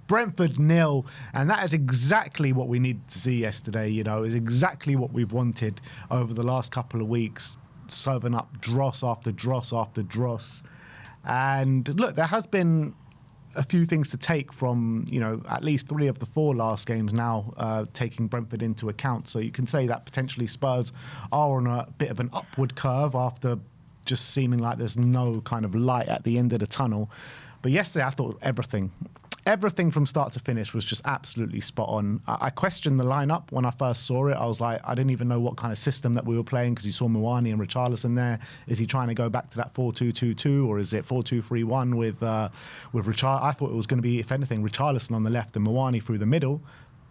Brentford 0, and that is exactly what we needed to see yesterday. You know, is exactly what we've wanted over the last couple of weeks, serving up dross after dross after dross. And look, there has been a few things to take from, you know, at least 3 of the 4 last games now, taking Brentford into account. So you can say that potentially Spurs are on a bit of an upward curve after just seeming like there's no kind of light at the end of the tunnel. But yesterday, I thought everything from start to finish was just absolutely spot on. I questioned the lineup when I first saw it. I was like, I didn't even know what kind of system that we were playing, because you saw Muani and Richarlison there. Is he trying to go back to that 4-2-2-2, or is it 4-2-3-1 with Richarlison? I thought it was going to be, if anything, Richarlison on the left and Muani through the middle.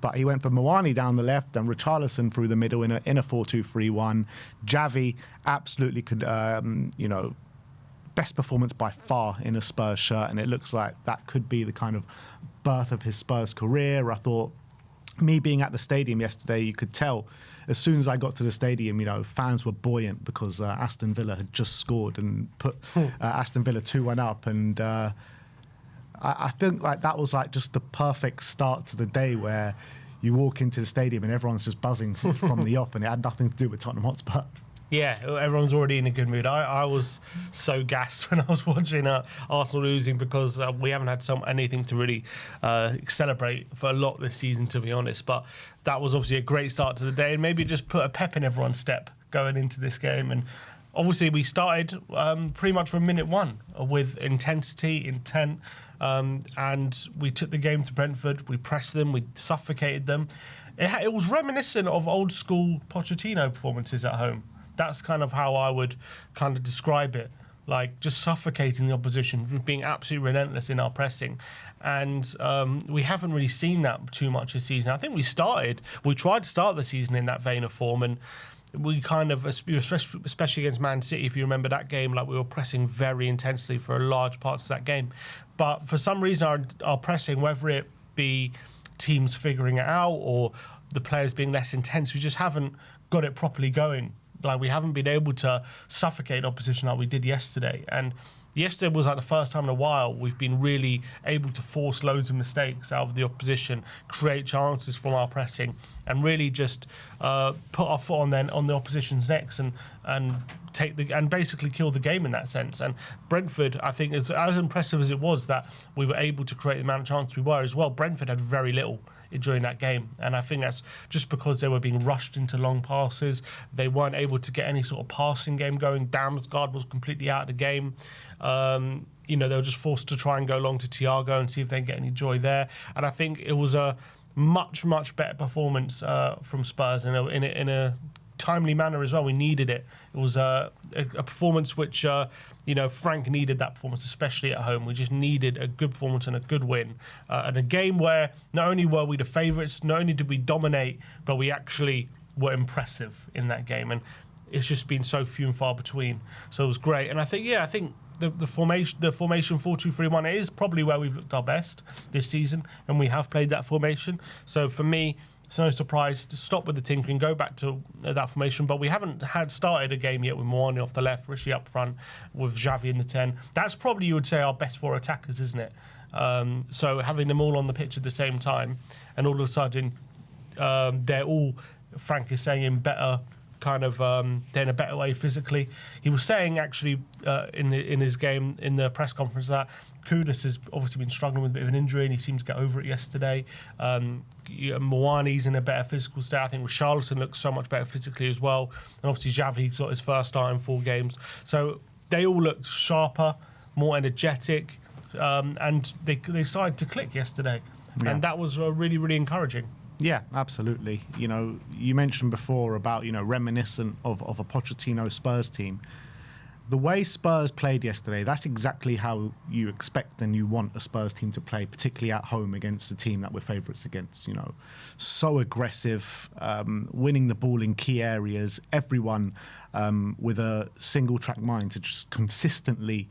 But he went for Muani down the left and Richarlison through the middle in a 4-2-3-1. Javi absolutely could, best performance by far in a Spurs shirt, and it looks like that could be the kind of birth of his Spurs career. I thought, me being at the stadium yesterday, you could tell as soon as I got to the stadium, you know, fans were buoyant because Aston Villa had just scored and put Aston Villa 2-1 up, and I think like that was like just the perfect start to the day, where you walk into the stadium and everyone's just buzzing from the off, and it had nothing to do with Tottenham Hotspur. Yeah, everyone's already in a good mood. I was so gassed when I was watching Arsenal losing, because we haven't had anything to really celebrate for a lot this season, to be honest. But that was obviously a great start to the day, and maybe just put a pep in everyone's step going into this game. And obviously we started pretty much from minute 1 with intensity, intent, and we took the game to Brentford. We pressed them, we suffocated them. It was reminiscent of old school Pochettino performances at home. That's kind of how I would kind of describe it, like just suffocating the opposition, being absolutely relentless in our pressing. And we haven't really seen that too much this season. I think we tried to start the season in that vein of form, and we kind of, especially against Man City, if you remember that game, like we were pressing very intensely for a large parts of that game. But for some reason, our pressing, whether it be teams figuring it out or the players being less intense, we just haven't got it properly going. Like, we haven't been able to suffocate opposition like we did yesterday. And yesterday was like the first time in a while we've been really able to force loads of mistakes out of the opposition, create chances from our pressing, and really just put our foot on the opposition's necks and basically kill the game in that sense. And Brentford, I think, is as impressive as it was that we were able to create the amount of chances we were as well. Brentford had very little during that game, and I think that's just because they were being rushed into long passes. They weren't able to get any sort of passing game going. Damsgaard was completely out of the game. They were just forced to try and go long to Thiago and see if they can get any joy there. And I think it was a much better performance from Spurs in a timely manner as well. We needed it. It was a performance which, Frank needed that performance, especially at home. We just needed a good performance and a good win. And a game where not only were we the favourites, not only did we dominate, but we actually were impressive in that game. And it's just been so few and far between. So it was great. And I think the formation 4-2-3-1 is probably where we've looked our best this season, and we have played that formation. So for me, it's no surprise to stop with the tinkering, go back to that formation. But we haven't started a game yet with Muani off the left, Rishi up front, with Xavi in the 10. That's probably, you would say, our best 4 attackers, isn't it? So having them all on the pitch at the same time, and all of a sudden they're all, Frank is saying, in better kind of they're in a better way physically. He was saying actually in his game in the press conference that Kudus has obviously been struggling with a bit of an injury, and he seemed to get over it yesterday. Muani's in a better physical state. I think Richarlison looks so much better physically as well, and obviously Xavi got his first start in 4 games. So they all looked sharper, more energetic, and they started to click yesterday, and that was really, really encouraging. Yeah, absolutely. You mentioned before about, reminiscent of a Pochettino Spurs team. The way Spurs played yesterday, that's exactly how you expect and you want a Spurs team to play, particularly at home against the team that we're favourites against. So aggressive, winning the ball in key areas, everyone with a single track mind to just consistently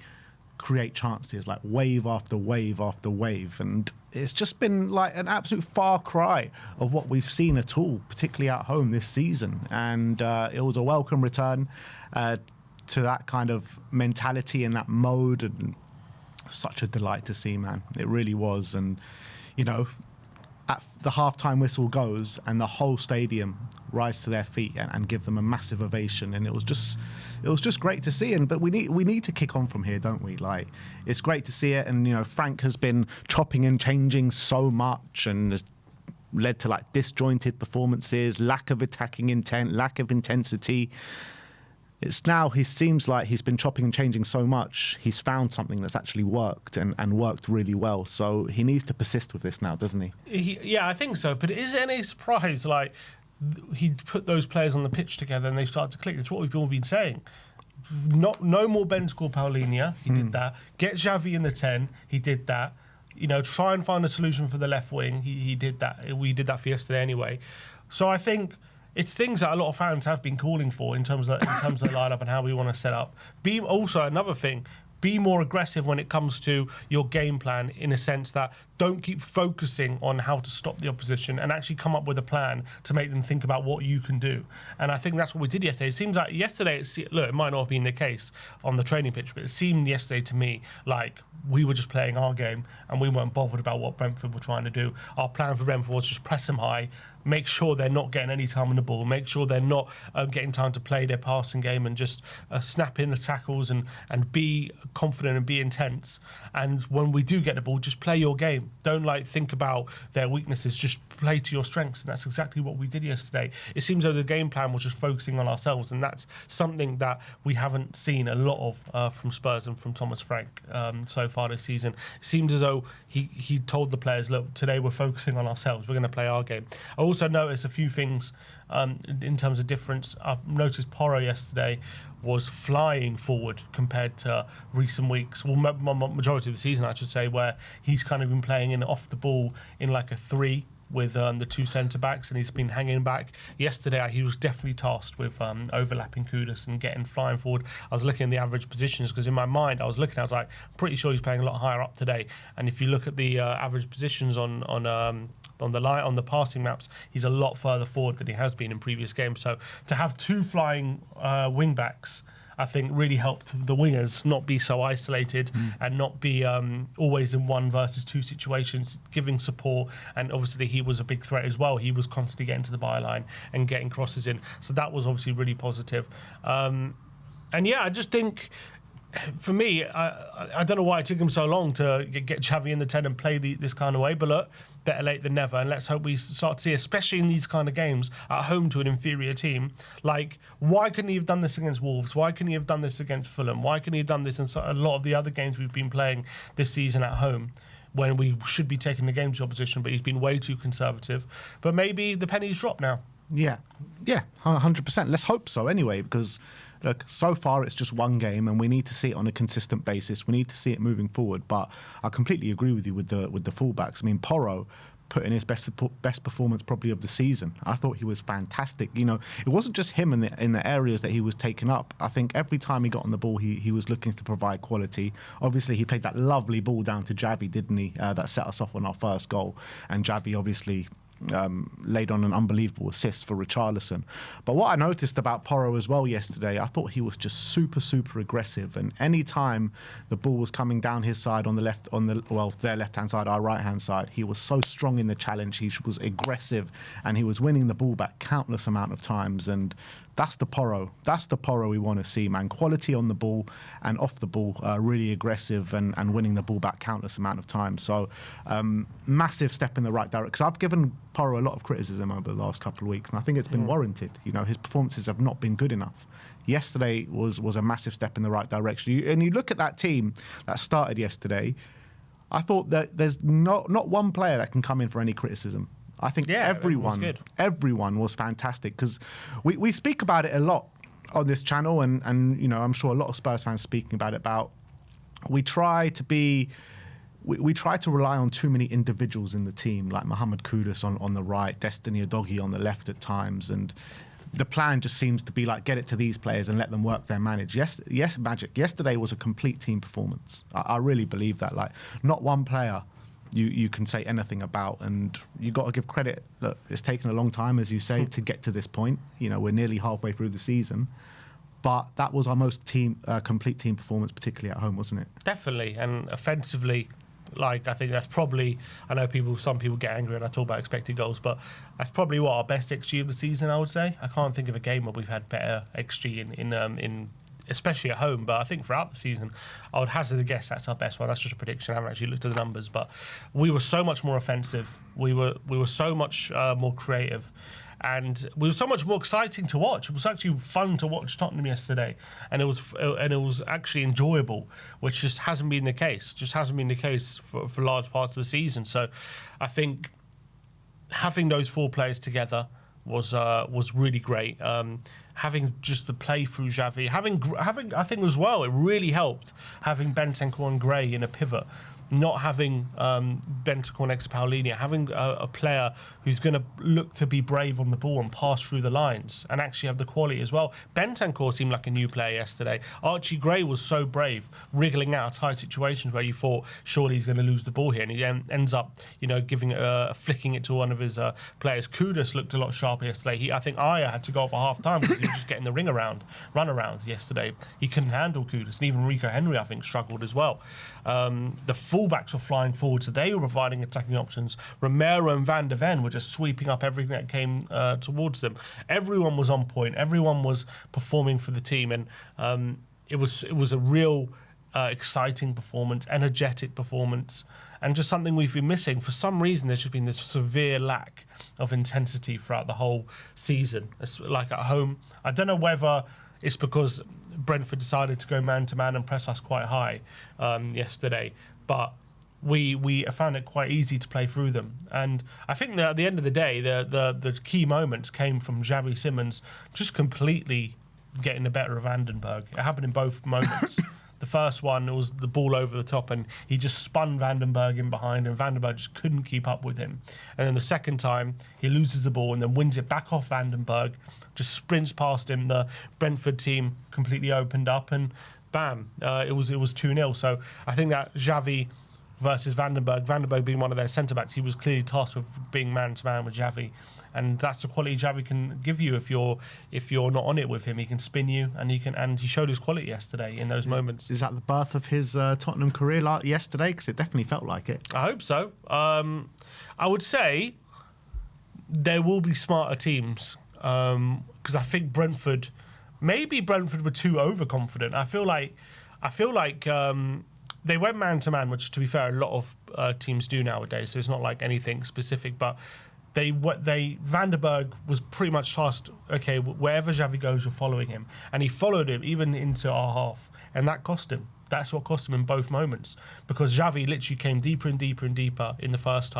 create chances, like wave after wave after wave. And it's just been like an absolute far cry of what we've seen at all, particularly at home this season. And it was a welcome return to that kind of mentality and that mode, and such a delight to see, man. It really was. And you know, at the halftime whistle goes and the whole stadium rise to their feet and give them a massive ovation, and it was just great to see. But we need to kick on from here, don't we? Like, it's great to see it, and you know, Frank has been chopping and changing so much, and has led to like disjointed performances, lack of attacking intent, lack of intensity. He seems like he's been chopping and changing so much, he's found something that's actually worked and worked really well. So he needs to persist with this now, doesn't he? Yeah, I think so. But is it any surprise, like, he put those players on the pitch together and they started to click? That's what we've all been saying. No more Ben School Paulinia, he did that. Get Xavi in the 10, he did that. You know, try and find a solution for the left wing, he did that. We did that for yesterday anyway. So I think it's things that a lot of fans have been calling for in terms of the lineup and how we want to set up. Also, another thing, be more aggressive when it comes to your game plan, in a sense that don't keep focusing on how to stop the opposition and actually come up with a plan to make them think about what you can do. And I think that's what we did yesterday. It seems like yesterday, look, it might not have been the case on the training pitch, but it seemed yesterday to me like we were just playing our game and we weren't bothered about what Brentford were trying to do. Our plan for Brentford was just press them high, make sure they're not getting any time on the ball, make sure they're not getting time to play their passing game, and just snap in the tackles and be confident and be intense. And when we do get the ball, just play your game. Don't like think about their weaknesses, just play to your strengths. And that's exactly what we did yesterday. It seems though the game plan was just focusing on ourselves, and that's something that we haven't seen a lot of from Spurs and from Thomas Frank so far this season. It seems as though he told the players, look, today we're focusing on ourselves, we're going to play our game. I also noticed a few things in terms of difference. I noticed Porro yesterday was flying forward compared to recent weeks, well, majority of the season I should say, where he's kind of been playing in off the ball in like a 3 with the 2 centre-backs, and he's been hanging back. Yesterday, he was definitely tasked with overlapping Kudus and getting flying forward. I was looking at the average positions, because in my mind, I was like, I'm pretty sure he's playing a lot higher up today. And if you look at the average positions on the passing maps, he's a lot further forward than he has been in previous games. So to have 2 flying wing backs, I think really helped the wingers not be so isolated and not be always in 1 versus 2 situations, giving support. And obviously he was a big threat as well. He was constantly getting to the byline and getting crosses in. So that was obviously really positive. And yeah, I just think, for me, I don't know why it took him so long to get Xavi in the 10 and play this kind of way, but look, better late than never, and let's hope we start to see, especially in these kind of games at home to an inferior team, like, why couldn't he have done this against Wolves? Why couldn't he have done this against Fulham? Why couldn't he have done this in a lot of the other games we've been playing this season at home, when we should be taking the game to opposition, but he's been way too conservative. But maybe the penny's dropped now. Yeah, 100%. Let's hope so anyway, because look, so far it's just one game, and we need to see it on a consistent basis. We need to see it moving forward. But I completely agree with you with the fullbacks. I mean, Porro put in his best performance probably of the season. I thought he was fantastic. You know, it wasn't just him in the areas that he was taking up. I think every time he got on the ball, he was looking to provide quality. Obviously, he played that lovely ball down to Xavi, didn't he? That set us off on our first goal. And Xavi obviously laid on an unbelievable assist for Richarlison. But what I noticed about Porro as well yesterday, I thought he was just super aggressive, and any time the ball was coming down his side on their left-hand side, our right-hand side, he was so strong in the challenge. He was aggressive, and he was winning the ball back countless amount of times. And that's the Porro we want to see, man. Quality on the ball and off the ball, really aggressive and winning the ball back countless amount of times. So massive step in the right direction. Because I've given Porro a lot of criticism over the last couple of weeks, and I think it's been warranted. You know, his performances have not been good enough. Yesterday was a massive step in the right direction. You look at that team that started yesterday, I thought that there's not one player that can come in for any criticism. I think everyone was fantastic, because we speak about it a lot on this channel, and you know, I'm sure a lot of Spurs fans speaking about it. We try to rely on too many individuals in the team, like Mohamed Kudus on the right, Destiny Udogie on the left at times, and the plan just seems to be like, get it to these players and let them work their magic. Yesterday was a complete team performance. I really believe that. Like, not one player you can say anything about, and you got to give credit. Look, it's taken a long time, as you say, to get to this point. You know, we're nearly halfway through the season, but that was our most complete team performance, particularly at home, wasn't it? Definitely, and offensively, Like, I think that's probably, I know some people get angry when I talk about expected goals, but that's probably what our best XG of the season, I would say. I can't think of a game where we've had better XG in especially at home, but I think throughout the season, I would hazard a guess that's our best one. That's just a prediction. I haven't actually looked at the numbers, but we were so much more offensive. We were so much more creative, and we were so much more exciting to watch. It was actually fun to watch Tottenham yesterday, and it was actually enjoyable, which just hasn't been the case. Just hasn't been the case for large parts of the season. So, I think having those 4 players together was really great. Having just the play through Xavi, having I think as well, it really helped having Bentancur and Gray in a pivot, not having Bentancur next to Paulinho, having a player who's going to look to be brave on the ball and pass through the lines and actually have the quality as well. Bentancur seemed like a new player yesterday. Archie Gray was so brave, wriggling out of tight situations where you thought surely he's going to lose the ball here, and he ends up, flicking it to one of his players. Kudus looked a lot sharper yesterday. I think Aya had to go off at half time because he was just getting the run around yesterday. He couldn't handle Kudus, and even Rico Henry, I think, struggled as well. The fullbacks were flying forward, so they were providing attacking options. Romero and Van de Ven were just sweeping up everything that came towards them. Everyone was on point. Everyone was performing for the team, and it was a real exciting performance, energetic performance, and just something we've been missing. For some reason, there's just been this severe lack of intensity throughout the whole season. It's like at home, I don't know whether it's because Brentford decided to go man-to-man and press us quite high yesterday, but we found it quite easy to play through them. And I think that at the end of the day, the key moments came from Xavi Simons just completely getting the better of Vandenberg. It happened in both moments. The first one, it was the ball over the top, and he just spun Vandenberg in behind, and Vandenberg just couldn't keep up with him. And then the second time, he loses the ball and then wins it back off Vandenberg, just sprints past him. The Brentford team completely opened up, and bam, it was 2-0. So I think that Xavi versus Vandenberg being one of their centre-backs, he was clearly tasked with being man-to-man with Xavi. And that's the quality Xavi can give you if you're not on it with him. He can spin you, and he showed his quality yesterday in those moments. Is that the birth of his Tottenham career yesterday? Because it definitely felt like it. I hope so. I would say there will be smarter teams, because I think Brentford were too overconfident. I feel like they went man-to-man, which, to be fair, a lot of teams do nowadays, so it's not like anything specific, but Vandenberg was pretty much tasked, okay, wherever Xavi goes, you're following him. And he followed him even into our half, and that cost him. That's what cost him in both moments, because Xavi literally came deeper and deeper and deeper in the first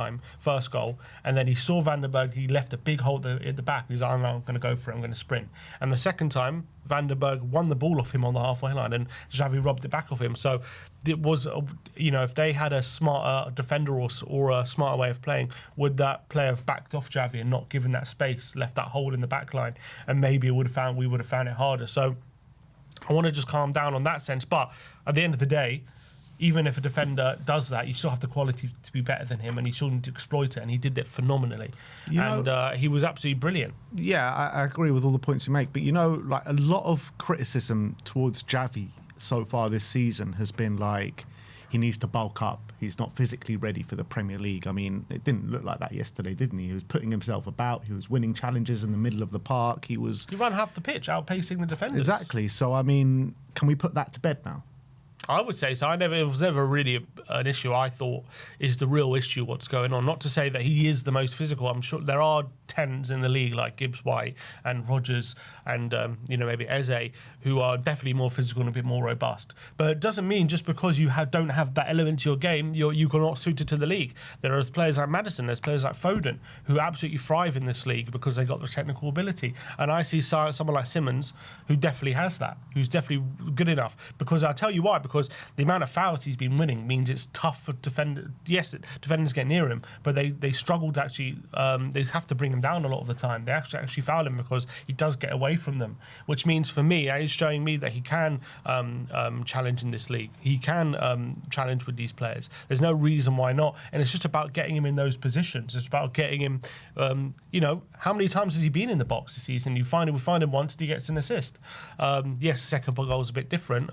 goal, and then he saw Vandenberg, he left a big hole at the back, he's like, I'm going to go for it, I'm going to sprint. And the second time, Vandenberg won the ball off him on the halfway line, and Xavi robbed it back off him. So it was, if they had a smarter defender or a smarter way of playing, would that player have backed off Xavi and not given that space, left that hole in the back line, and maybe we would have found it harder. So I want to just calm down on that sense. But at the end of the day, even if a defender does that, you still have the quality to be better than him, and he still need to exploit it, and he did it phenomenally. He was absolutely brilliant. Yeah, I agree with all the points you make, but like a lot of criticism towards Xavi so far this season has been like, he needs to bulk up. He's not physically ready for the Premier League. I mean, it didn't look like that yesterday, didn't he? He was putting himself about. He was winning challenges in the middle of the park. He ran half the pitch, outpacing the defenders. Exactly. So, I mean, can we put that to bed now? I would say so. It was never really an issue I thought is the real issue, what's going on. Not to say that he is the most physical. I'm sure there are 10s in the league like Gibbs-White and Rodgers and, maybe Eze, who are definitely more physical and a bit more robust. But it doesn't mean just because you don't have that element to your game, you're not suited to the league. There are players like Maddison, there's players like Foden, who absolutely thrive in this league because they got the technical ability. And I see someone like Simons, who definitely has that, who's definitely good enough. Because I'll tell you why, because the amount of fouls he's been winning means it's tough for defenders. Yes, defenders get near him, but they struggle to actually, they have to bring him down a lot of the time. They actually foul him because he does get away from them, which means for me, it's showing me that he can challenge in this league. He can challenge with these players. There's no reason why not. And it's just about getting him in those positions. It's about getting him, how many times has he been in the box this season? We find him once and he gets an assist. Yes, the second goal is a bit different.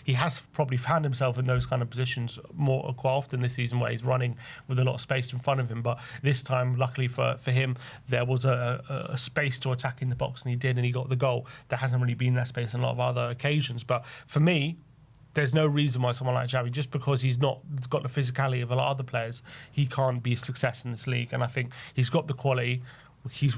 He has probably found himself in those kind of positions quite often this season, where he's running with a lot of space in front of him. But this time, luckily for him, there was a space to attack in the box, and he did, and he got the goal. There hasn't really been that space on a lot of other occasions. But for me, there's no reason why someone like Xavi, just because he's not got the physicality of a lot of other players, he can't be a success in this league. And I think he's got the quality.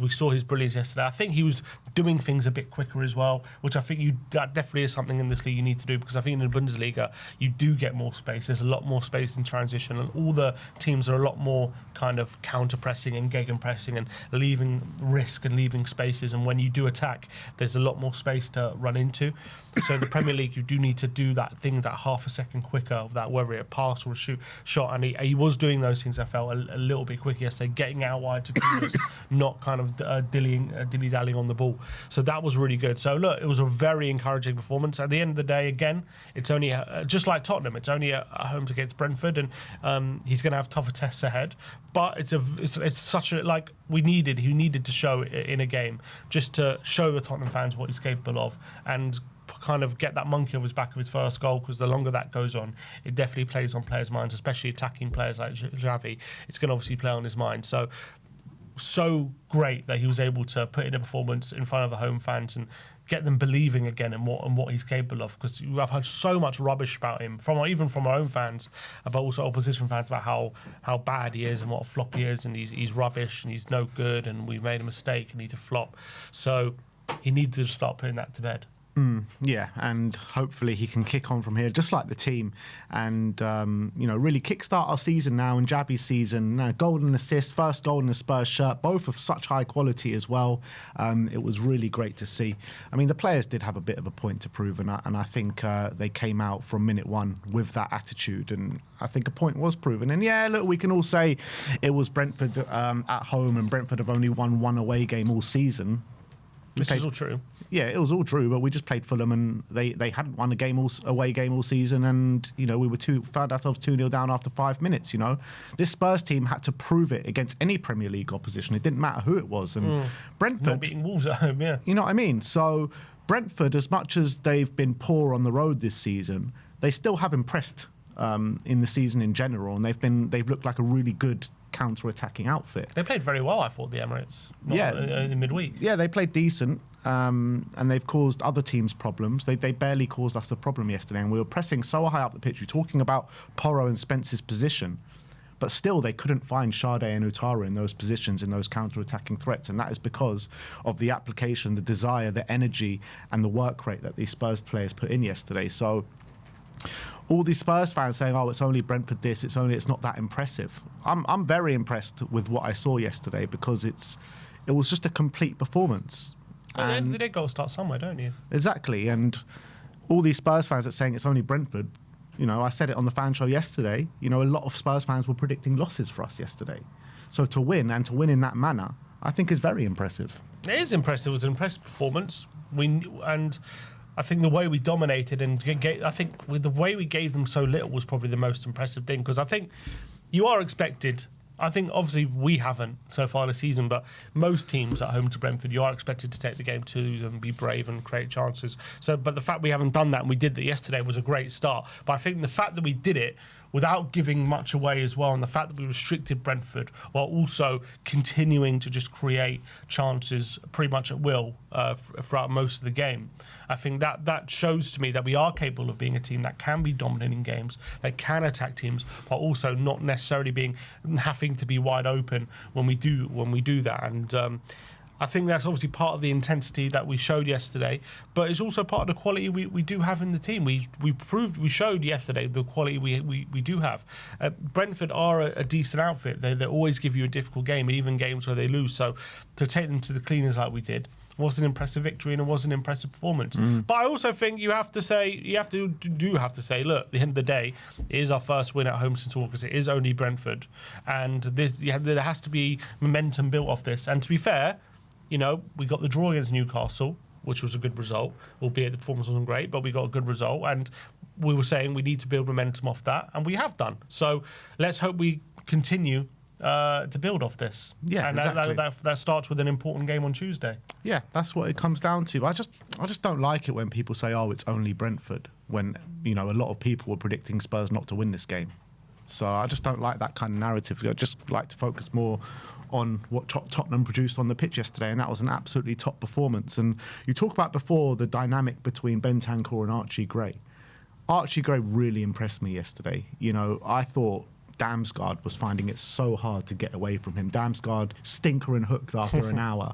We saw his brilliance yesterday. I think he was doing things a bit quicker as well, which I think that definitely is something in this league you need to do, because I think in the Bundesliga you do get more space. There's a lot more space in transition, and all the teams are a lot more kind of counter-pressing and gegen-pressing and leaving risk and leaving spaces. And when you do attack, there's a lot more space to run into. So the Premier League, you do need to do that thing that half a second quicker, of that, whether it a pass or a shot. And he was doing those things, I felt, a little bit quicker yesterday, getting out wide to Kudus, not kind of dilly-dallying on the ball. So that was really good. So look, it was a very encouraging performance. At the end of the day, again, it's only just like Tottenham, it's only at home against Brentford, and he's going to have tougher tests ahead. But it's such a, like, he needed to show it in a game, just to show the Tottenham fans what he's capable of, and kind of get that monkey off his back of his first goal, because the longer that goes on, it definitely plays on players' minds, especially attacking players like Xavi. It's going to obviously play on his mind. So great that he was able to put in a performance in front of the home fans and get them believing again in what he's capable of, because I've heard so much rubbish about him, even from our own fans, but also opposition fans, about how bad he is and what a flop he is, and he's rubbish and he's no good and we made a mistake and he's a flop. So he needs to start putting that to bed. Yeah, and hopefully he can kick on from here, just like the team, and really kickstart our season now, and Xavi's season. Golden assist, first goal in the Spurs shirt, both of such high quality as well. It was really great to see. I mean, the players did have a bit of a point to prove, and I think they came out from minute one with that attitude, and I think a point was proven. And yeah, look, we can all say it was Brentford at home, and Brentford have only won one away game all season. Which is all true. Yeah, it was all true, but we just played Fulham, and they hadn't won away game all season, and we found ourselves 2-0 down after 5 minutes. This Spurs team had to prove it against any Premier League opposition. It didn't matter who it was, and Brentford, not beating Wolves at home, yeah. You know what I mean? So Brentford, as much as they've been poor on the road this season, they still have impressed in the season in general, and they've looked like a really good counter-attacking outfit. They played very well, I thought, the Emirates. In the midweek. Yeah, they played decent, and they've caused other teams problems. They barely caused us a problem yesterday, and we were pressing so high up the pitch. You're talking about Porro and Spence's position, but still they couldn't find Sade and Utara in those positions, in those counter-attacking threats, and that is because of the application, the desire, the energy, and the work rate that these Spurs players put in yesterday. So all these Spurs fans saying, "Oh, it's only Brentford this, it's not that impressive." I'm very impressed with what I saw yesterday, because it was just a complete performance. And they got to start somewhere, don't you? Exactly. And all these Spurs fans that saying it's only Brentford, I said it on the fan show yesterday, a lot of Spurs fans were predicting losses for us yesterday. So to win in that manner, I think is very impressive. It is impressive. It was an impressive performance. I think the way we dominated, and I think with the way we gave them so little, was probably the most impressive thing, because I think you are expected. I think obviously we haven't so far this season, but most teams at home to Brentford, you are expected to take the game to them, be brave and create chances. But the fact we haven't done that, and we did that yesterday, was a great start. But I think the fact that we did it without giving much away as well, and the fact that we restricted Brentford while also continuing to just create chances pretty much at will throughout most of the game, I think that shows to me that we are capable of being a team that can be dominant in games, that can attack teams, but also not necessarily having to be wide open when we do that. And I think that's obviously part of the intensity that we showed yesterday, but it's also part of the quality we do have in the team. We showed yesterday the quality we do have. Brentford are a decent outfit. They always give you a difficult game, even games where they lose. So to take them to the cleaners like we did was an impressive victory, and it was an impressive performance. But I also think you have to say, look, at the end of the day, it is our first win at home since August. It is only Brentford, and there has to be momentum built off this. And to be fair, we got the draw against Newcastle, which was a good result, albeit the performance wasn't great, but we got a good result, and we were saying we need to build momentum off that, and we have done. So let's hope we continue to build off this. Yeah, and exactly. that starts with an important game on Tuesday. Yeah, that's what it comes down to. I just don't like it when people say, "Oh, it's only Brentford," when a lot of people were predicting Spurs not to win this game. So I just don't like that kind of narrative. I just like to focus more on what Tottenham produced on the pitch yesterday, and that was an absolutely top performance. And you talk about before the dynamic between Bentancur and Archie Gray. Archie Gray really impressed me yesterday. I thought Damsgaard was finding it so hard to get away from him. Damsgaard stinker and hooked after an hour.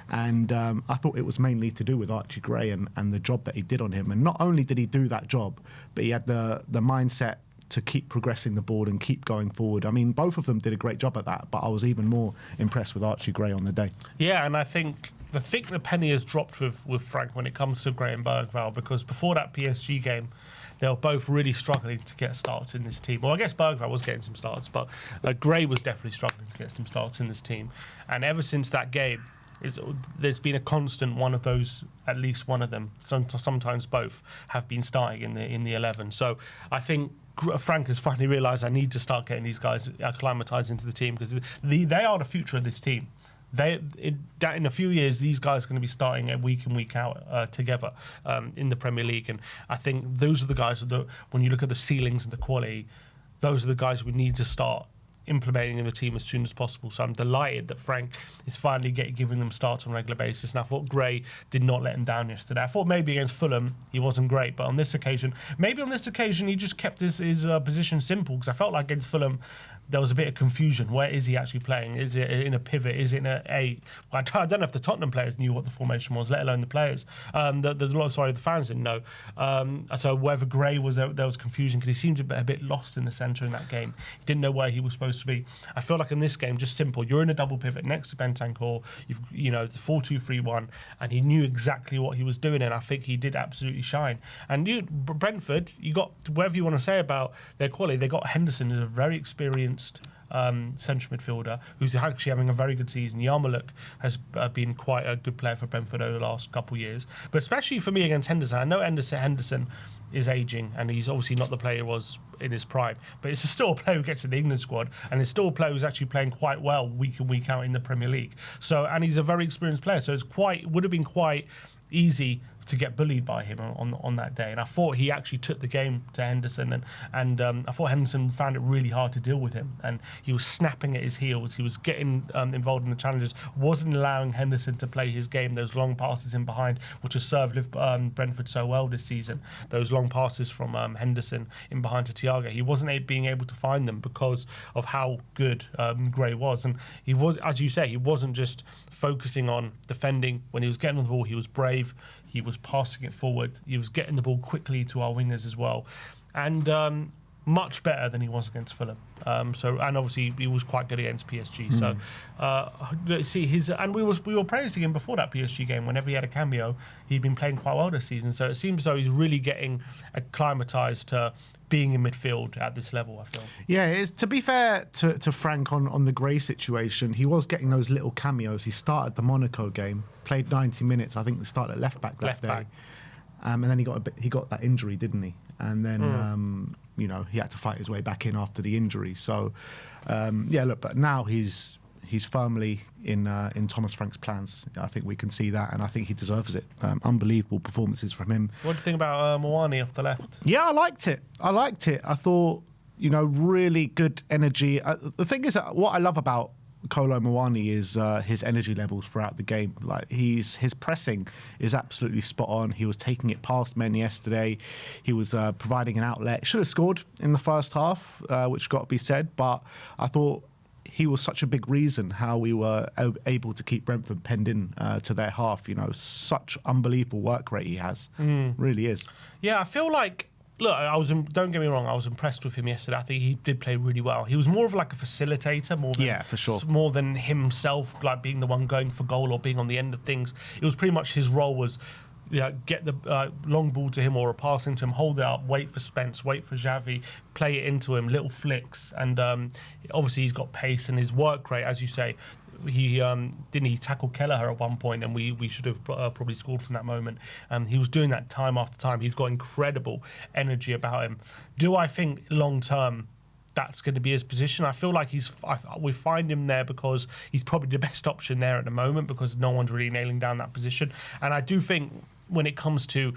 And I thought it was mainly to do with Archie Gray and the job that he did on him. And not only did he do that job, but he had the mindset to keep progressing the ball and keep going forward. I mean, both of them did a great job at that, but I was even more impressed with Archie Gray on the day. Yeah, and I think the penny has dropped with Frank when it comes to Gray and Bergvall, because before that PSG game, they were both really struggling to get starts in this team. Well, I guess Bergvall was getting some starts, but Gray was definitely struggling to get some starts in this team. And ever since that game, there's been a constant one of those, at least one of them, sometimes both, have been starting in the 11. So I think Frank has finally realised I need to start getting these guys acclimatised into the team, because they are the future of this team. In a few years, these guys are going to be starting week in, week out together in the Premier League. And I think those are the guys when you look at the ceilings and the quality, those are the guys we need to start implementing in the team as soon as possible. So I'm delighted that Frank is finally giving them starts on a regular basis. And I thought Gray did not let him down yesterday. I thought maybe against Fulham he wasn't great, but on this occasion he just kept his position simple, because I felt like against Fulham there was a bit of confusion. Where is he actually playing? Is it in a pivot? Is it in a... I don't know if the Tottenham players knew what the formation was, let alone the players. There's a lot the fans didn't know. So whether Gray was there was confusion, because he seemed a bit lost in the centre in that game. He didn't know where he was supposed to be. I feel like in this game, just simple. You're in a double pivot next to Bentancur. It's a 4-2-3-1, and he knew exactly what he was doing, and I think he did absolutely shine. And Brentford, you got, whatever you want to say about their quality, they got Henderson, who's a very experienced central midfielder who's actually having a very good season. Yarmouk has been quite a good player for Brentford over the last couple of years, but especially for me against Henderson. I know Henderson is ageing, and he's obviously not the player he was in his prime, but it's still a player who gets in the England squad, and it's still a player who's actually playing quite well week in, week out in the Premier League. So, and he's a very experienced player, so would have been quite easy to get bullied by him on that day. And I thought he actually took the game to Henderson, and I thought Henderson found it really hard to deal with him, and he was snapping at his heels. He was getting involved in the challenges, wasn't allowing Henderson to play his game. Those long passes in behind, which has served Brentford so well this season, those long passes from Henderson in behind to Thiago, he wasn't being able to find them because of how good Gray was. And he was, as you say, he wasn't just focusing on defending. When he was getting on the ball, he was brave. He was passing it forward. He was getting the ball quickly to our wingers as well, and much better than he was against Fulham. And obviously he was quite good against PSG. So we were praising him before that PSG game. Whenever he had a cameo, he'd been playing quite well this season. So it seems as though he's really getting acclimatised to being in midfield at this level, I feel. Yeah, to be fair to Frank on the Gray situation, he was getting those little cameos. He started the Monaco game, played 90 minutes. I think he started at left back that day. And then he got that injury, didn't he? And then he had to fight his way back in after the injury. So but now he's firmly in Thomas Frank's plans. I think we can see that, and I think he deserves it. Unbelievable performances from him. What do you think about Muani off the left? Yeah, I liked it. I thought, really good energy. The thing is, what I love about Colo Muani is his energy levels throughout the game. Like his pressing is absolutely spot on. He was taking it past men yesterday. He was providing an outlet. Should have scored in the first half, which got to be said. But I thought he was such a big reason how we were able to keep Brentford penned in to their half. Such unbelievable work rate he has. Really is. Yeah, I feel like. Look, don't get me wrong, I was impressed with him yesterday. I think he did play really well. He was more of like a facilitator, for sure, more than himself, like being the one going for goal or being on the end of things. It was pretty much his role was get the long ball to him or a pass into him, hold it up, wait for Spence, wait for Xavi, play it into him, little flicks. And obviously he's got pace, and his work rate, as you say, he tackle Kelleher at one point, and we should have probably scored from that moment. He was doing that time after time. He's got incredible energy about him. Do I think long term that's going to be his position. I feel like we find him there because he's probably the best option there at the moment, because no one's really nailing down that position. And I do think when it comes to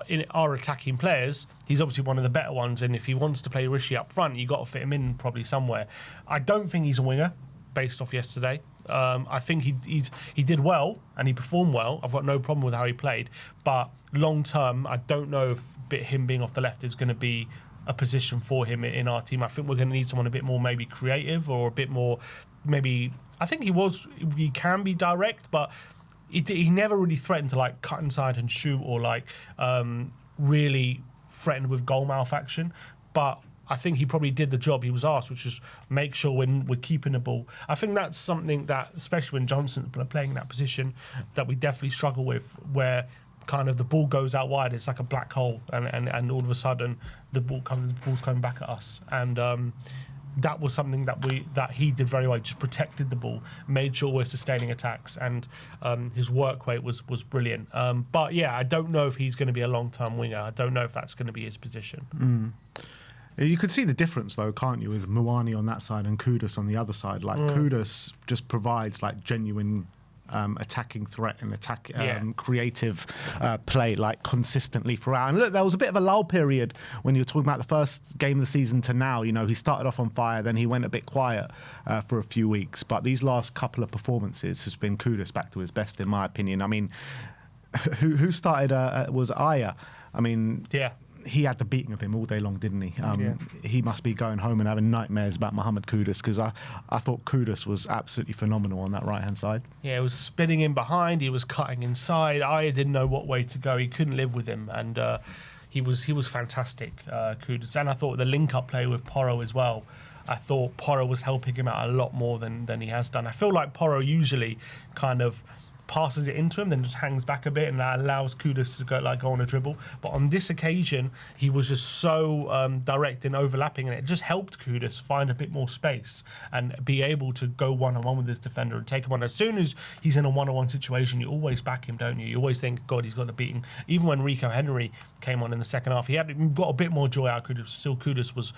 in our attacking players, he's obviously one of the better ones. And if he wants to play Rishi up front, you got to fit him in probably somewhere. I don't think he's a winger based off yesterday. I think he did well and he performed well. I've got no problem with how he played, but long term, I don't know if him being off the left is going to be a position for him in our team. I think we're going to need someone a bit more maybe creative, or a bit more maybe. I think he can be direct, but he never really threatened to like cut inside and shoot, or like really threatened with goal mouth action. But I think he probably did the job he was asked, which is make sure when we're keeping the ball. I think that's something that, especially when Johnson's playing in that position, that we definitely struggle with, where kind of the ball goes out wide, it's like a black hole, and all of a sudden the ball's coming back at us. And that was something that he did very well. He just protected the ball, made sure we're sustaining attacks, and his work rate was brilliant. But yeah, I don't know if he's going to be a long-term winger. I don't know if that's going to be his position. You could see the difference, though, can't you, with Muani on that side and Kudus on the other side? Like, Kudus just provides like genuine attacking threat and creative play, like consistently throughout. And look, there was a bit of a lull period when you were talking about the first game of the season to now. You know, he started off on fire, then he went a bit quiet for a few weeks. But these last couple of performances has been Kudus back to his best, in my opinion. I mean, who started was Aya. I mean, yeah. He had the beating of him all day long, didn't he? He must be going home and having nightmares about Mohamed Kudus, because I thought Kudus was absolutely phenomenal on that right-hand side. Yeah, he was spinning in behind, he was cutting inside. I didn't know what way to go. He couldn't live with him, and he was fantastic, Kudus. And I thought the link-up play with Porro as well. I thought Porro was helping him out a lot more than he has done. I feel like Porro usually kind of passes it into him, then just hangs back a bit, and that allows Kudus to go on a dribble. But on this occasion, he was just so direct and overlapping, and it just helped Kudus find a bit more space and be able to go one-on-one with his defender and take him on. As soon as he's in a one-on-one situation, you always back him, don't you? You always think, God, he's got the beating. Even when Rico Henry came on in the second half, he got a bit more joy out of Kudus. Still, Kudus was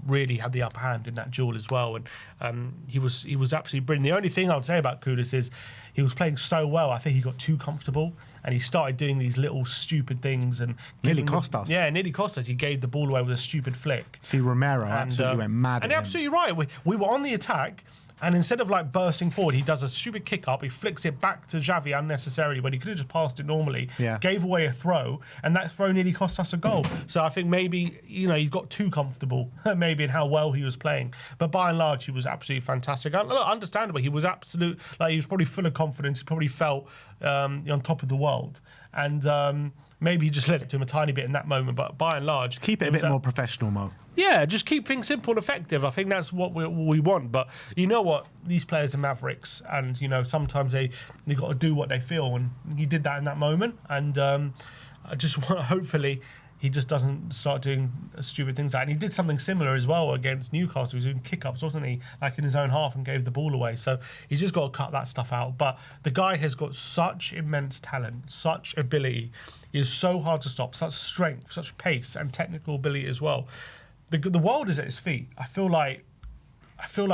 really had the upper hand in that duel as well, and he was absolutely brilliant. The only thing I would say about Kudus is he was playing so well, I think he got too comfortable, and he started doing these little stupid things and nearly cost us. Yeah, nearly cost us. He gave the ball away with a stupid flick. See, Romero absolutely went mad. And absolutely right. We were on the attack, and instead of like bursting forward, he does a stupid kick up. He flicks it back to Xavi unnecessarily when he could have just passed it normally. Yeah. Gave away a throw, and that throw nearly cost us a goal. So I think maybe he got too comfortable, maybe in how well he was playing. But by and large, he was absolutely fantastic. Understandable, he was he was probably full of confidence. He probably felt on top of the world, and maybe he just led it to him a tiny bit in that moment. But by and large, keep it a bit more professional, Mo. Yeah, just keep things simple and effective. I think that's what we want. But you know what? These players are mavericks, and sometimes they got to do what they feel, and he did that in that moment. And I just want, hopefully, he just doesn't start doing stupid things like that. And he did something similar as well against Newcastle. He was doing kick-ups, wasn't he? Like in his own half, and gave the ball away. So he's just got to cut that stuff out. But the guy has got such immense talent, such ability. He is so hard to stop, such strength, such pace, and technical ability as well. The world is at his feet. I feel like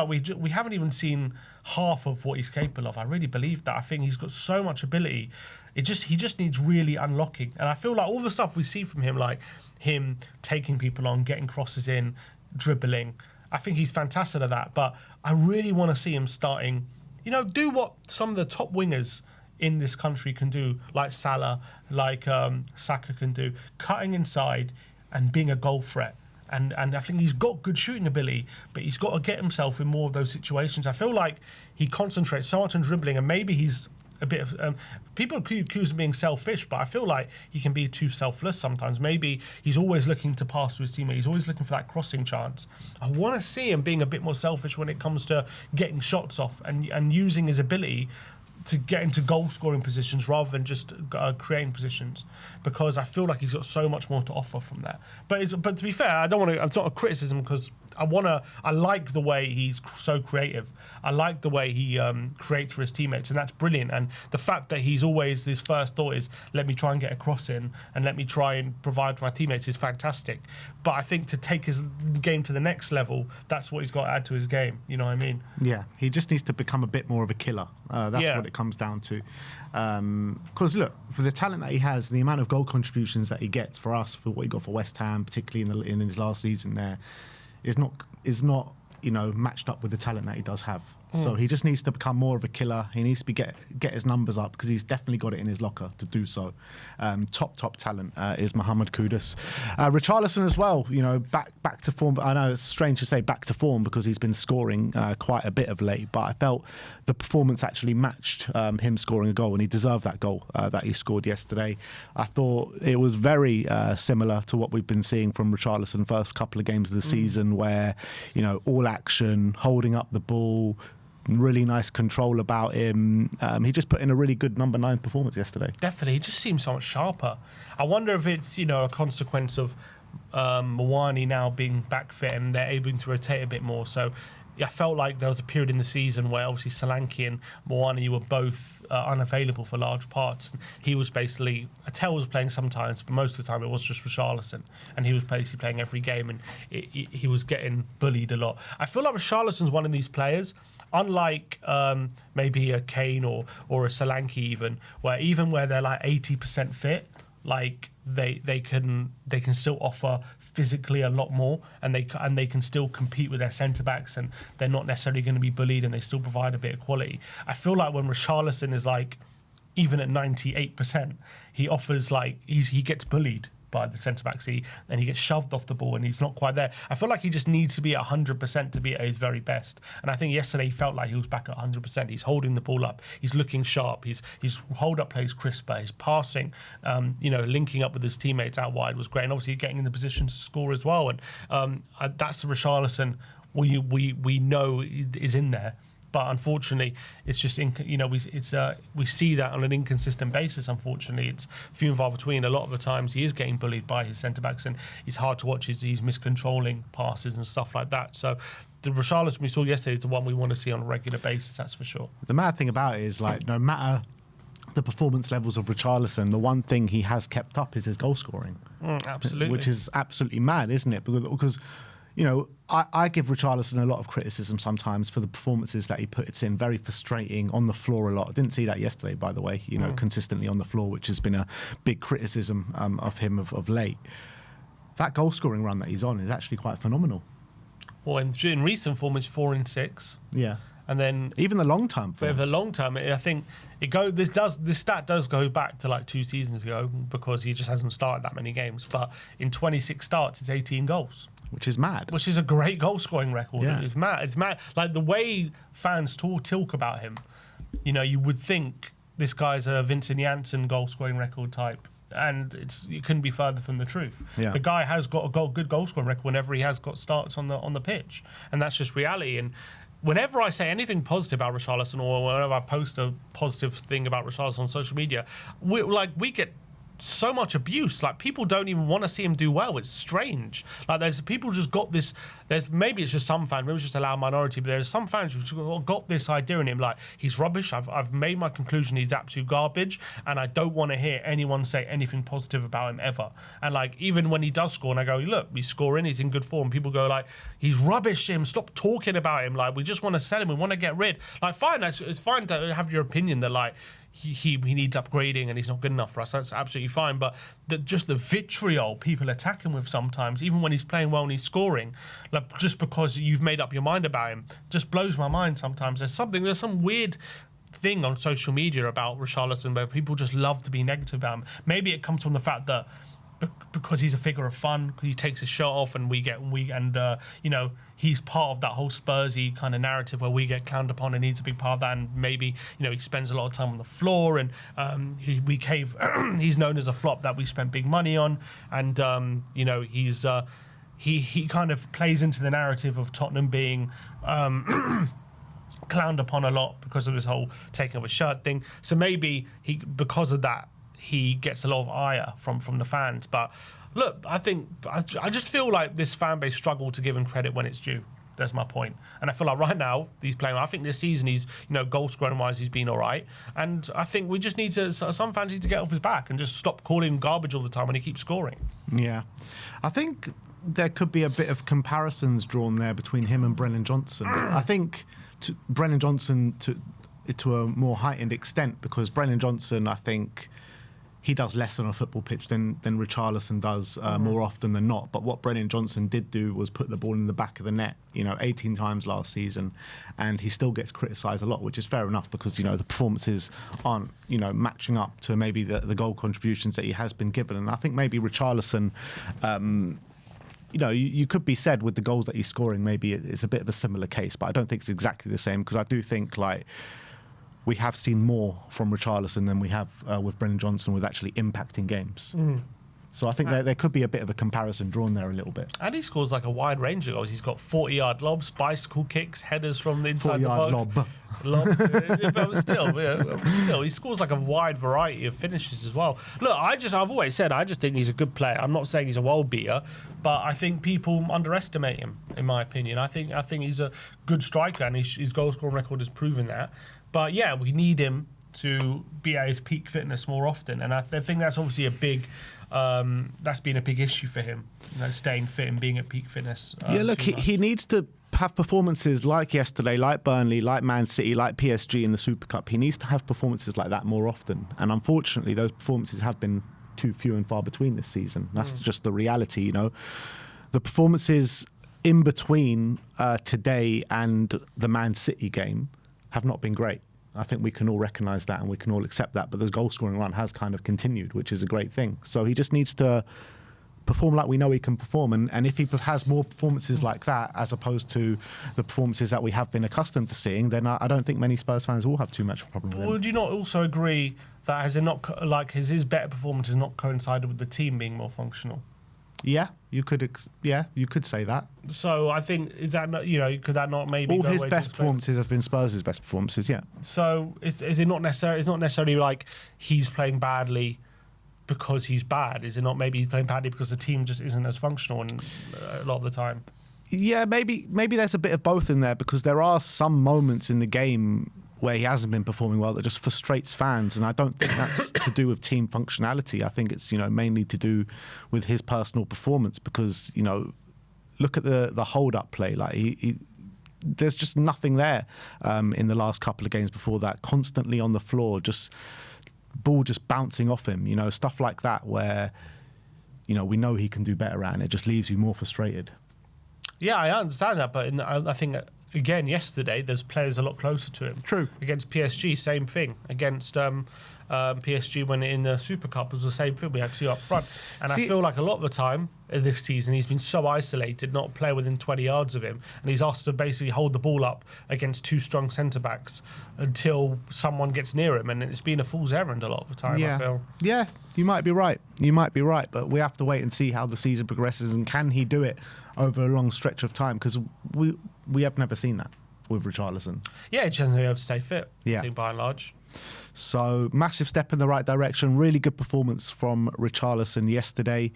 we haven't even seen half of what he's capable of. I really believe that. I think he's got so much ability. He just needs really unlocking. And I feel like all the stuff we see from him, like him taking people on, getting crosses in, dribbling, I think he's fantastic at that. But I really want to see him starting, do what some of the top wingers in this country can do, like Salah, like Saka can do, cutting inside and being a goal threat. And I think he's got good shooting ability, but he's got to get himself in more of those situations. I feel like he concentrates so much on dribbling, and maybe he's a bit of... people accuse him of being selfish, but I feel like he can be too selfless sometimes. Maybe he's always looking to pass to his teammate. He's always looking for that crossing chance. I want to see him being a bit more selfish when it comes to getting shots off and using his ability to get into goal-scoring positions rather than just creating positions, because I feel like he's got so much more to offer from that. But to be fair, I don't want to. It's not a criticism because I like the way he's so creative. I like the way he creates for his teammates, and that's brilliant. And the fact that he's always, his first thought is, let me try and get a cross in and let me try and provide for my teammates is fantastic. But I think to take his game to the next level, that's what he's got to add to his game. You know what I mean? Yeah, he just needs to become a bit more of a killer. That's what it comes down to. Because look, for the talent that he has, the amount of goal contributions that he gets for us, for what he got for West Ham, particularly in his last season there, is not matched up with the talent that he does have. So he just needs to become more of a killer. He needs to get his numbers up, because he's definitely got it in his locker to do so. Top talent is Mohamed Kudus. Richarlison as well, back to form. I know it's strange to say back to form, because he's been scoring quite a bit of late, but I felt the performance actually matched him scoring a goal, and he deserved that goal that he scored yesterday. I thought it was very similar to what we've been seeing from Richarlison first couple of games of the season, where all action, holding up the ball, really nice control about him. He just put in a really good number 9 performance yesterday. Definitely, he just seems so much sharper. I wonder if it's a consequence of Muani now being back fit and they're able to rotate a bit more. So I felt like there was a period in the season where obviously Solanke and Muani were both unavailable for large parts. And he was basically, Attell was playing sometimes, but most of the time it was just Richarlison, and he was basically playing every game, and he was getting bullied a lot. I feel like Richarlison's one of these players, unlike maybe a Kane or a Solanke where they're like 80% fit, like they can still offer physically a lot more, and they can still compete with their centre backs, and they're not necessarily going to be bullied, and they still provide a bit of quality. I feel like when Richarlison is like, even at 98%, he offers like he gets bullied by the centre-backs, and he gets shoved off the ball, and he's not quite there. I feel like he just needs to be at 100% to be at his very best. And I think yesterday he felt like he was back at 100%. He's holding the ball up. He's looking sharp. His hold-up play is crisper. His passing, linking up with his teammates out wide was great. And obviously getting in the position to score as well. And that's the Richarlison we know is in there. But unfortunately, it's just we see that on an inconsistent basis. Unfortunately, it's few and far between. A lot of the times, he is getting bullied by his centre backs, and it's hard to watch. He's miscontrolling passes and stuff like that. So, the Richarlison we saw yesterday is the one we want to see on a regular basis. That's for sure. The mad thing about it is, like, no matter the performance levels of Richarlison, the one thing he has kept up is his goal scoring. Absolutely, which is absolutely mad, isn't it? Because I give Richarlison a lot of criticism sometimes for the performances that he puts in. Very frustrating, on the floor a lot. I didn't see that yesterday, by the way, consistently on the floor, which has been a big criticism of him of late. That goal-scoring run that he's on is actually quite phenomenal. Well, in recent form, it's 4 in 6. Yeah. And then even the long-term form. For the long-term, I think this stat does go back to like 2 seasons ago, because he just hasn't started that many games. But in 26 starts, it's 18 goals. Which is mad. Which is a great goal scoring record. Yeah. It's mad. It's mad. Like the way fans talk about him, you would think this guy's a Vincent Janssen goal scoring record type, and it couldn't be further from the truth. Yeah. The guy has got a good goal scoring record whenever he has got starts on the pitch, and that's just reality. And whenever I say anything positive about Richarlison, or whenever I post a positive thing about Richarlison on social media, we get so much abuse. Like, people don't even want to see him do well. It's strange. Like, there's people just got this. Maybe it's just some fans, maybe it's just a loud minority, but there's some fans who've got this idea in him, like, he's rubbish. I've made my conclusion he's absolute garbage, and I don't want to hear anyone say anything positive about him ever. And like, even when he does score, and I go, look, he's scoring, he's in good form, people go like, he's rubbish, Jim. Stop talking about him. Like, we just want to sell him. We want to get rid. Like, fine. It's fine to have your opinion that like, he needs upgrading and he's not good enough for us. That's absolutely fine. But just the vitriol people attack him with sometimes, even when he's playing well and he's scoring, like, just because you've made up your mind about him, just blows my mind sometimes. There's some weird thing on social media about Richarlison where people just love to be negative about him. Maybe it comes from the fact that because he's a figure of fun, he takes his shirt off, and he's part of that whole Spursy kind of narrative where we get clowned upon, and he's a big part of that. And maybe he spends a lot of time on the floor, and he's known as a flop that we spent big money on, and he kind of plays into the narrative of Tottenham being clowned upon a lot because of this whole taking of a shirt thing. So maybe because of that, he gets a lot of ire from the fans. But Look, I just feel like this fan base struggle to give him credit when it's due. That's my point. And I feel like right now he's playing. I think this season he's, goal scoring wise, he's been all right. And I think we just need to. Some fans need to get off his back and just stop calling him garbage all the time when he keeps scoring. Yeah, I think there could be a bit of comparisons drawn there between him and Brennan Johnson. I think Brennan Johnson to a more heightened extent, because Brennan Johnson, I think, he does less on a football pitch than Richarlison does more often than not. But what Brennan Johnson did do was put the ball in the back of the net, 18 times last season, and he still gets criticised a lot, which is fair enough because, the performances aren't, matching up to maybe the goal contributions that he has been given. And I think maybe Richarlison, you could be said with the goals that he's scoring, maybe it's a bit of a similar case, but I don't think it's exactly the same, because I do think, we have seen more from Richarlison than we have with Brennan Johnson with actually impacting games. So I think there could be a bit of a comparison drawn there a little bit. And he scores a wide range of goals. He's got 40-yard lobs, bicycle kicks, headers from the inside the box. 40-yard lob. Still, he scores a wide variety of finishes as well. Look, I've always said I just think he's a good player. I'm not saying he's a world beater, but I think people underestimate him, in my opinion. I think he's a good striker, and his goal scoring record has proven that. But yeah, we need him to be at his peak fitness more often, and I think that's obviously a big. That's been a big issue for him, staying fit and being at peak fitness. He needs to have performances like yesterday, like Burnley, like Man City, like PSG in the Super Cup. He needs to have performances like that more often, and unfortunately, those performances have been too few and far between this season. That's just the reality, The performances in between today and the Man City game have not been great. I think we can all recognise that and we can all accept that. But the goal scoring run has kind of continued, which is a great thing. So he just needs to perform like we know he can perform. And if he has more performances like that, as opposed to the performances that we have been accustomed to seeing, then I don't think many Spurs fans will have too much of a problem with him. Would you not also agree that his better performance has not coincided with the team being more functional? Yeah, you could say that. So I think, is that not, could that not maybe all his best performances have been Spurs' best performances? Yeah. So is it not necessarily? It's not necessarily like he's playing badly because he's bad. Is it not maybe he's playing badly because the team just isn't as functional a lot of the time? Yeah, maybe there's a bit of both in there, because there are some moments in the game where he hasn't been performing well that just frustrates fans, and I don't think that's to do with team functionality. I think it's mainly to do with his personal performance, because look at the hold up play, there's just nothing there in the last couple of games before that, constantly on the floor, just ball just bouncing off him, stuff like that where we know he can do better at, and it just leaves you more frustrated. Yeah, I understand that, but I think again, yesterday, there's players a lot closer to him. True. Against PSG, same thing. Against PSG when in the Super Cup, was the same thing. We had two up front. And I feel like a lot of the time this season, he's been so isolated, not play within 20 yards of him. And he's asked to basically hold the ball up against two strong centre-backs until someone gets near him. And it's been a fool's errand a lot of the time, I feel. Yeah, you might be right. But we have to wait and see how the season progresses, and can he do it over a long stretch of time, because we have never seen that with Richarlison. Yeah, he just hasn't been able to stay fit, I think, by and large. So massive step in the right direction. Really good performance from Richarlison yesterday.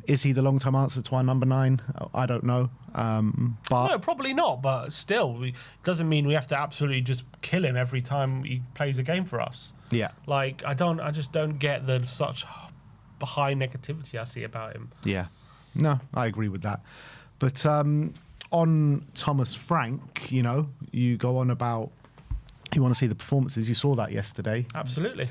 Is he the long-term answer to our number 9? I don't know. But no, probably not. But still, doesn't mean we have to absolutely just kill him every time he plays a game for us. Yeah. I just don't get the such high negativity I see about him. Yeah. No, I agree with that. But on Thomas Frank, you go on about you want to see the performances. You saw that yesterday. Absolutely.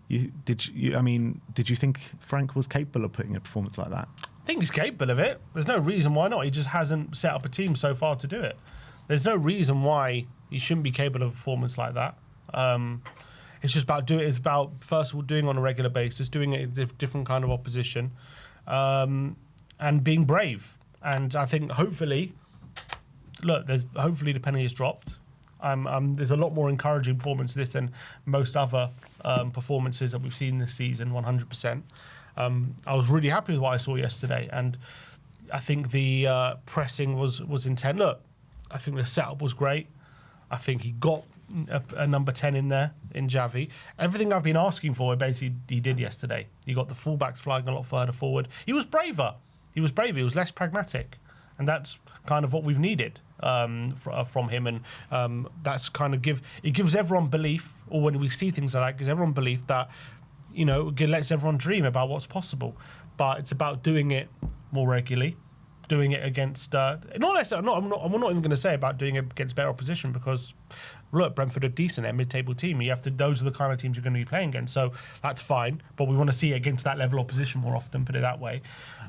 Did you think Frank was capable of putting a performance like that? I think he's capable of it. There's no reason why not. He just hasn't set up a team so far to do it. There's no reason why he shouldn't be capable of a performance like that. It's just about doing. It's about, first of all, doing it on a regular basis, doing it with different kind of opposition, and being brave. And I think hopefully the penny has dropped. There's a lot more encouraging performance to this than most other performances that we've seen this season, 100%. I was really happy with what I saw yesterday, and I think the pressing was intent. Look, I think the setup was great. I think he got a number 10 in there in Javi. Everything I've been asking for, basically, he did yesterday. He got the fullbacks flying a lot further forward. He was braver. He was less pragmatic. And that's kind of what we've needed from him. And that's kind of gives everyone belief, or when we see things like that, gives everyone belief that, it lets everyone dream about what's possible. But it's about doing it more regularly, doing it against I'm not even going to say about doing it against better opposition, because look, Brentford are decent, they're a mid-table team. Those are the kind of teams you're going to be playing against, so that's fine. But we want to see it against that level of opposition more often. Put it that way.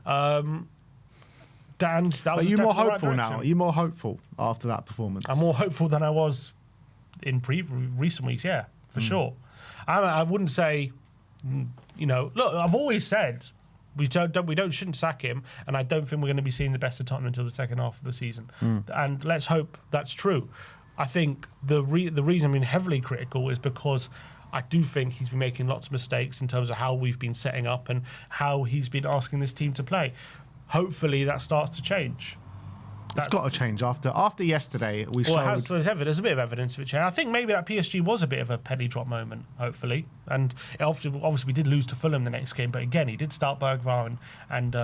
Dan, that was. Are you more hopeful now? Are you more hopeful after that performance? I'm more hopeful than I was in recent weeks. Yeah, for sure. I wouldn't say. Look, I've always said. We shouldn't sack him, and I don't think we're going to be seeing the best of Tottenham until the second half of the season. And let's hope that's true. I think the reason I'm being heavily critical is because I do think he's been making lots of mistakes in terms of how we've been setting up and how he's been asking this team to play. Hopefully that starts to change. It's got to change after yesterday. There's a bit of evidence of it changing. I think maybe that PSG was a bit of a penny drop moment, hopefully. And obviously we did lose to Fulham the next game, but again, he did start Bergvall and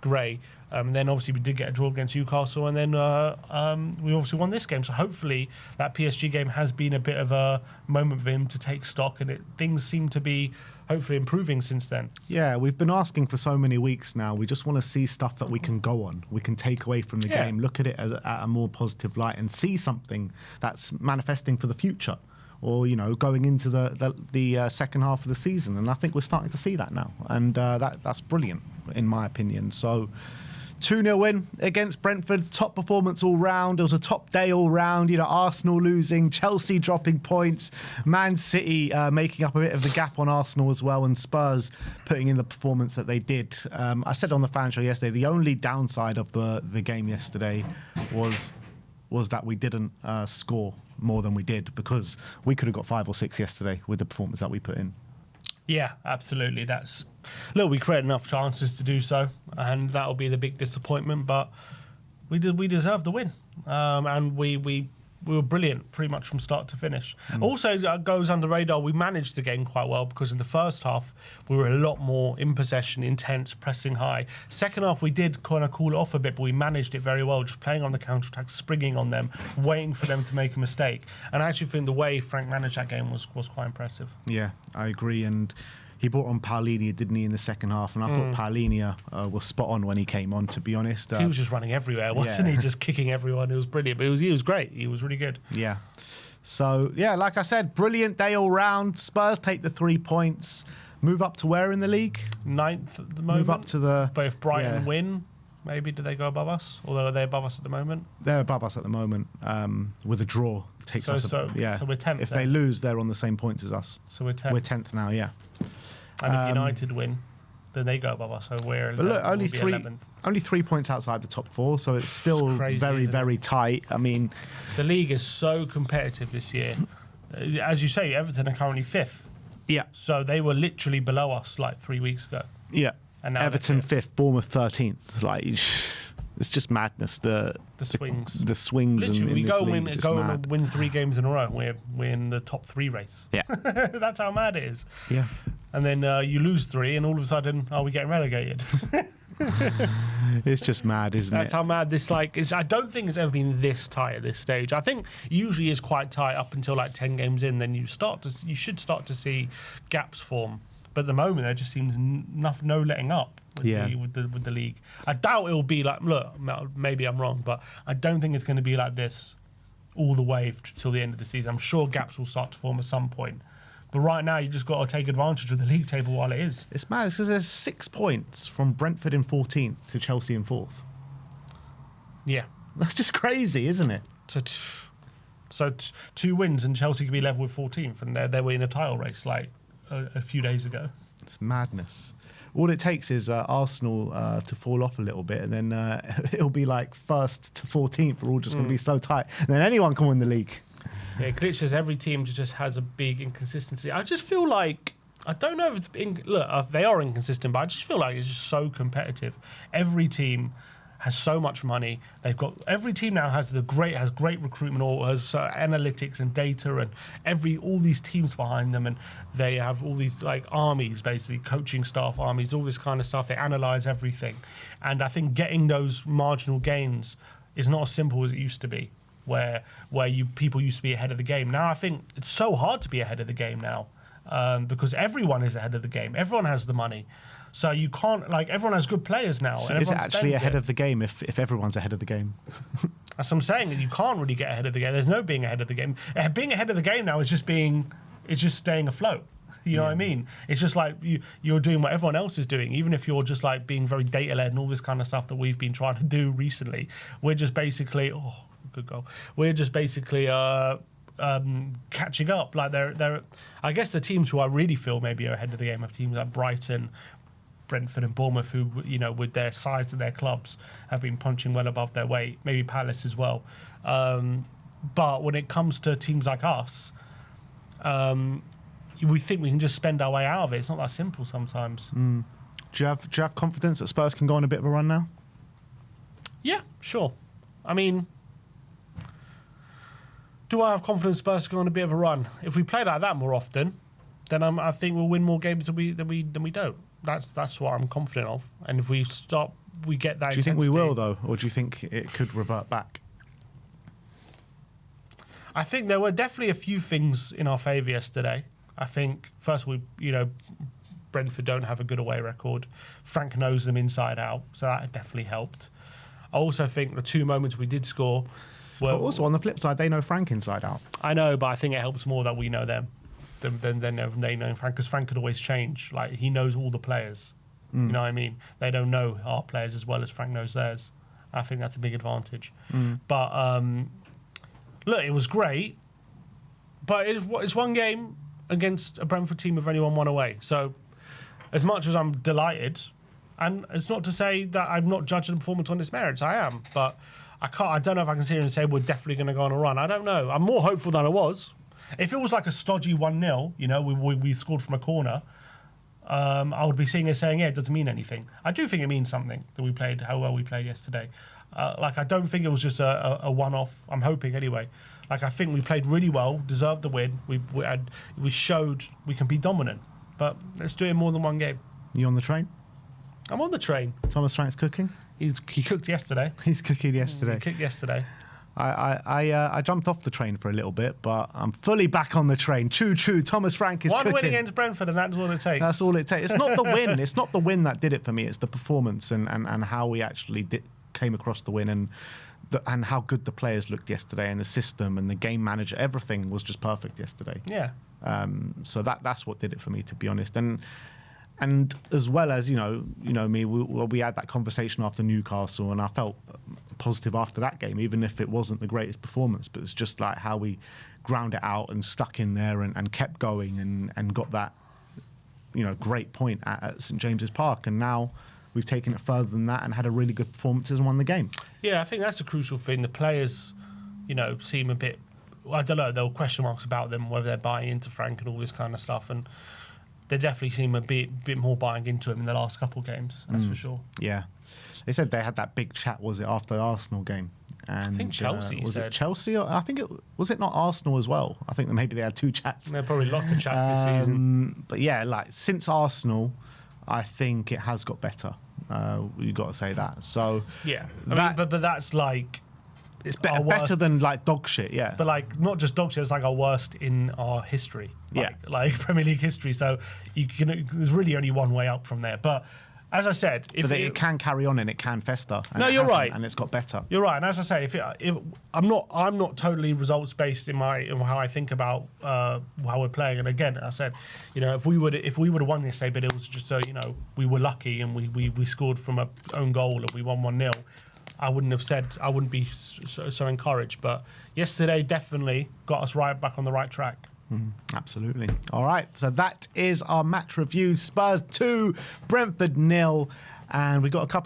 Gray. Then obviously we did get a draw against Newcastle, and then we obviously won this game. So hopefully that PSG game has been a bit of a moment for him to take stock, and things seem to be hopefully improving since then. Yeah, we've been asking for so many weeks now. We just want to see stuff that we can go on, we can take away from the game, look at it at a more positive light, and see something that's manifesting for the future, or going into the second half of the season. And I think we're starting to see that now, and that's brilliant in my opinion. So 2-0 win against Brentford, top performance all round. It was a top day all round. Arsenal losing, Chelsea dropping points, Man City making up a bit of the gap on Arsenal as well, and Spurs putting in the performance that they did. I said on the fan show yesterday, the only downside of the game yesterday was that we didn't score more than we did, because we could have got 5 or 6 yesterday with the performance that we put in. Yeah, absolutely. We created enough chances to do so, and that'll be the big disappointment. But we deserved the win, and we were brilliant pretty much from start to finish. Also, goes under the radar, we managed the game quite well, because in the first half we were a lot more in possession, intense, pressing high. Second half we did kind of cool it off a bit, but we managed it very well, just playing on the counter attack, springing on them, waiting for them to make a mistake. And I actually think the way Frank managed that game was quite impressive. Yeah, I agree. And he brought on Paulinho, didn't he, in the second half? And I thought Paulinho was spot on when he came on, to be honest. He was just running everywhere, wasn't he? Just kicking everyone. It was brilliant. But he was great. He was really good. Yeah. So, like I said, brilliant day all round. Spurs take the 3 points. Move up to where in the league? 9th at the moment. Move up to the... But if Brighton win, maybe do they go above us? Although are they above us at the moment? They're above us at the moment with a draw. Takes us so we're 10th. If they lose, they're on the same points as us. So we're 10th. We're 10th now, yeah. And if United win, then they go above us. So we're 11th. But look, only 3 points outside the top 4, so it's still very, very tight. I mean, the league is so competitive this year. As you say, Everton are currently 5th. Yeah. So they were literally below us like 3 weeks ago. Yeah. And now Everton 5th, Bournemouth 13th. Like, it's just madness. The swings. The swings. Literally, we go and win 3 games in a row. We're in the top 3 race. Yeah. That's how mad it is. Yeah. And then you lose 3, and all of a sudden, are we getting relegated? It's just mad, isn't it? That's how mad this is. I don't think it's ever been this tight at this stage. I think usually is quite tight up until like 10 games in. Then you should start to see gaps form. But at the moment, there just seems no letting up with the league. I doubt it'll be like, look, maybe I'm wrong, but I don't think it's going to be like this all the way till the end of the season. I'm sure gaps will start to form at some point. But right now, you just got to take advantage of the league table while it is. It's mad because there's 6 points from Brentford in 14th to Chelsea in 4th. Yeah. That's just crazy, isn't it? So 2 wins and Chelsea could be level with 14th, and they were in a title race like a few days ago. It's madness. All it takes is Arsenal to fall off a little bit, and then it'll be like 1st to 14th. We're all just going to be so tight. And then anyone can win the league. Yeah, glitches. Every team just has a big inconsistency. I just feel like, I don't know if it's look, they are inconsistent, but I just feel like it's just so competitive. Every team has so much money. They've got every team now has great recruitment, or has analytics and data, and all these teams behind them, and they have all these like armies, basically coaching staff armies, all this kind of stuff. They analyze everything, and I think getting those marginal gains is not as simple as it used to be, where people used to be ahead of the game. Now I think it's so hard to be ahead of the game now, because everyone is ahead of the game. Everyone has the money. So you can't, like, everyone has good players now. So is it actually ahead of the game if everyone's ahead of the game? That's what I'm saying. You can't really get ahead of the game. There's no being ahead of the game. Being ahead of the game now is just staying afloat. You know what I mean? It's just like you're doing what everyone else is doing, even if you're just like being very data-led and all this kind of stuff that we've been trying to do recently. We're just basically, good goal. We're just basically catching up. Like I guess the teams who I really feel maybe are ahead of the game are teams like Brighton, Brentford and Bournemouth, who, you know, with their size of their clubs, have been punching well above their weight. Maybe Palace as well. But when it comes to teams like us, we think we can just spend our way out of it. It's not that simple sometimes. Do you have confidence that Spurs can go on a bit of a run now? Yeah, sure. I mean, do I have confidence Spurs can go on a bit of a run? If we play like that more often, then I think we'll win more games than we don't. That's what I'm confident of. And if we get that. Do you think we will though, or do you think it could revert back? I think there were definitely a few things in our favour yesterday. I think first Brentford don't have a good away record. Frank knows them inside out, so that definitely helped. I also think the two moments we did score were. But also on the flip side, they know Frank inside out. I know, but I think it helps more that we know them than they know Frank, because Frank could always change. Like, he knows all the players. You know what I mean? They don't know our players as well as Frank knows theirs. I think that's a big advantage. But look, it was great, but it's one game against a Brentford team with only one away. So as much as I'm delighted, and it's not to say that I'm not judging the performance on its merits, I am, but I don't know if I can sit here and say we're definitely going to go on a run. I don't know. I'm more hopeful than I was. If it was like a stodgy 1-0, you know, we scored from a corner, I would be sitting here saying, yeah, it doesn't mean anything. I do think it means something that we played, how well we played yesterday. Like, I don't think it was just a one-off. I'm hoping anyway. Like, I think we played really well, deserved the win. We showed we can be dominant. But let's do it in more than one game. You on the train? I'm on the train. Thomas Frank's cooking? He cooked yesterday. He's cooking yesterday. He cooked yesterday. I jumped off the train for a little bit, but I'm fully back on the train. Choo choo. Thomas Frank is cooking. One win against Brentford, and that's all it takes. That's all it takes. It's not the win. It's not the win that did it for me. It's the performance and how we actually came across the win and how good the players looked yesterday, and the system and the game manager. Everything was just perfect yesterday. Yeah. So that's what did it for me, to be honest. And as well as, you know me, we had that conversation after Newcastle, and I felt positive after that game, even if it wasn't the greatest performance. But it's just like how we ground it out and stuck in there and kept going and got that, you know, great point at St James's Park. And now we've taken it further than that and had a really good performances and won the game. Yeah, I think that's a crucial thing. The players, you know, seem a bit, I don't know, there were question marks about them, whether they're buying into Frank and all this kind of stuff. And they definitely seem a bit more buying into him in the last couple of games, that's for sure. Yeah. They said they had that big chat, was it, after the Arsenal game? And I think Chelsea was said. it Chelsea? Or, I think was it not Arsenal as well? I think that maybe they had two chats. There are probably lots of chats this season. But yeah, like since Arsenal, I think it has got better. You've got to say that. So yeah, I mean, but that's like it's better than like dog shit. Yeah, but like not just dog shit. It's like our worst in our history. Like Premier League history. So there's really only one way up from there. But as I said, it can carry on and it can fester. And no, you're right, and it's got better. You're right, and as I say, if I'm not totally results based in how I think about how we're playing. And again, I said, you know, if we would have won yesterday, but it was just so, you know, we were lucky and we scored from our own goal and we won 1-0. I wouldn't be so encouraged. But yesterday definitely got us right back on the right track. Absolutely. All right, so that is our match review. Spurs 2, Brentford 0, and we got a couple